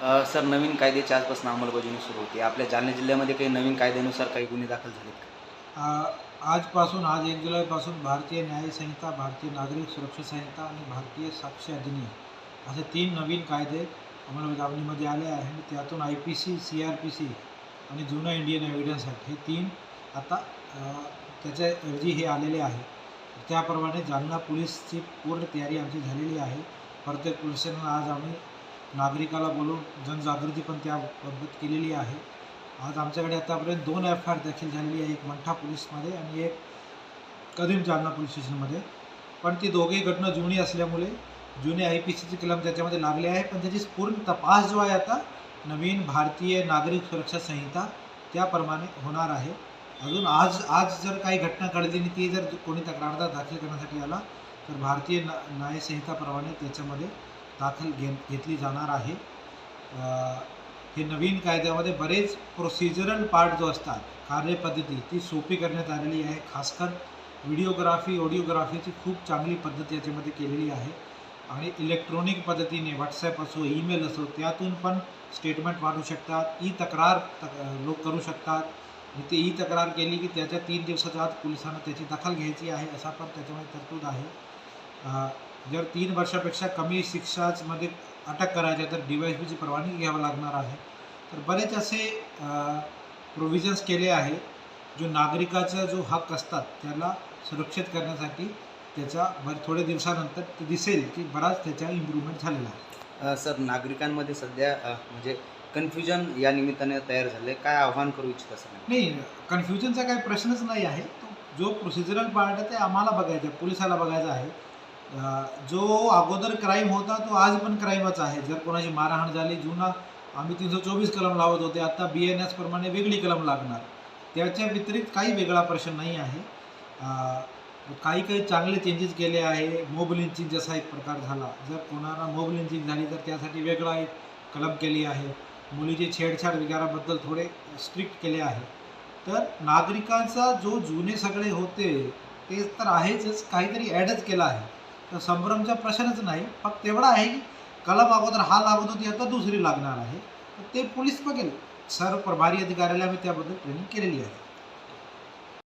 Sir, नवीन कायद्याची आजपासून अंमलबजावणी सुरू होते. आपल्या जालना जिल्ह्यामध्ये काही नवीन कायद्यानुसार काही गुन्हे दाखल झालेत का? आजपासून आज 1 जुलैपासून भारतीय न्याय संहिता, भारतीय नागरिक सुरक्षा संहिता आणि भारतीय साक्ष अधिनियम असे 3 नवीन कायदे अंमलबजावणीमध्ये आले आहे. आणि त्यातून IPC, CRPC आणि जुनं इंडियन एव्हिडन्स ॲक्ट हे 3 आता त्याच्या ऐवजी हे आलेले आहे. त्याप्रमाणे जालना पोलीसची पूर्ण तयारी आमची झालेली आहे. प्रत्येक पोलीस स्टेशनला आज आम्ही नागरिकाला बोलवून जनजागृती पण त्याबाबत केलेली आहे. आज आमच्याकडे आतापर्यंत 2 FIR दाखल झालेली आहे, एक मंठा पोलीसमध्ये आणि एक कदीम जालना पोलीस स्टेशनमध्ये. पण ती दोघेही घटना जुनी असल्यामुळे जुने IPCचे कलम त्याच्यामध्ये लागले आहे. पण त्याची पूर्ण तपास जो आहे आता नवीन भारतीय नागरिक सुरक्षा संहिता त्याप्रमाणे होणार आहे. अजून आज जर काही घटना घडली आणि ती जर कोणी तक्रारदार दाखल करण्यासाठी आला तर भारतीय न्याय संहिताप्रमाणे त्याच्यामध्ये घेतली जाणार आहे. हे नवीन कायद्यामध्ये बरेच प्रोसिजरल पार्ट जो असतात, कार्यपद्धती ती सोपी करण्यात आलेली आहे. खासकर व्हिडिओग्राफी, ऑडिओग्राफीची खूप चांगली पद्धत याच्यामध्ये केलेली आहे. आणि इलेक्ट्रॉनिक पद्धतीने WhatsApp असो, ईमेल असो, त्यातून पण स्टेटमेंट पाठवू शकतात. तक्रार लोक करू शकतात. आणि ते तक्रार केली की त्याच्या 3 दिवसाच्या आत पोलिसांना त्याची दखल घ्यायची आहे, असा पण त्याच्यामध्ये तरतूद आहे. जर 3 वर्षापेक्षा कमी शिक्षामध्ये अटक करायची तर DYSPची परवानगी घ्यावी लागणार आहे. तर बरेच असे प्रोव्हिजन्स केले आहे जो नागरिकाचा जो हक्क असतात त्याला सुरक्षित करण्यासाठी त्याचा थोड्या दिवसानंतर ते दिसेल की बराच त्याचा इम्प्रूव्हमेंट झालेला आहे. सर, नागरिकांमध्ये सध्या म्हणजे कन्फ्युजन या निमित्ताने तयार झाले. काय आव्हान करू इच्छिता सर? नाही, कन्फ्युजनचा काही प्रश्नच नाही आहे. तो जो प्रोसिजरल पार्ट आहे ते आम्हाला बघायचं आहे, पोलिसाला बघायचा आहे. जो अगोदर क्राईम होता तो आज पण क्राईमच आहे. जर कोणाची मारहाण झाली, जुना आम्ही 324 कलम लावत होते, आता BNS प्रमाणे वेगळी कलम लागणार. त्याच्या व्यतिरिक्त काही वेगळा प्रश्न नाही आहे. काही चांगले चेंजेस केले आहे. मोब लिंचिंग जसा एक प्रकार झाला, जर कोणाला मोब लिंचिंग झाली तर त्यासाठी वेगळा एक कलम केली आहे. मुलीची छेडछाड वगैरेबद्दल थोडे स्ट्रिक्ट केले आहे. तर नागरिकांचा जो जुने सगळे होते ते तर आहेच, काहीतरी ॲडच केला आहे. तर संभ्रमचा प्रश्नच नाही. फक्त एवढा आहे की कलम अगोदर हा लागत होती, आता दुसरी लागणार आहे. तर ते पोलीस बघेल. सर्व प्रभारी अधिकाऱ्याला आम्ही त्याबद्दल ट्रेनिंग केलेली आहे.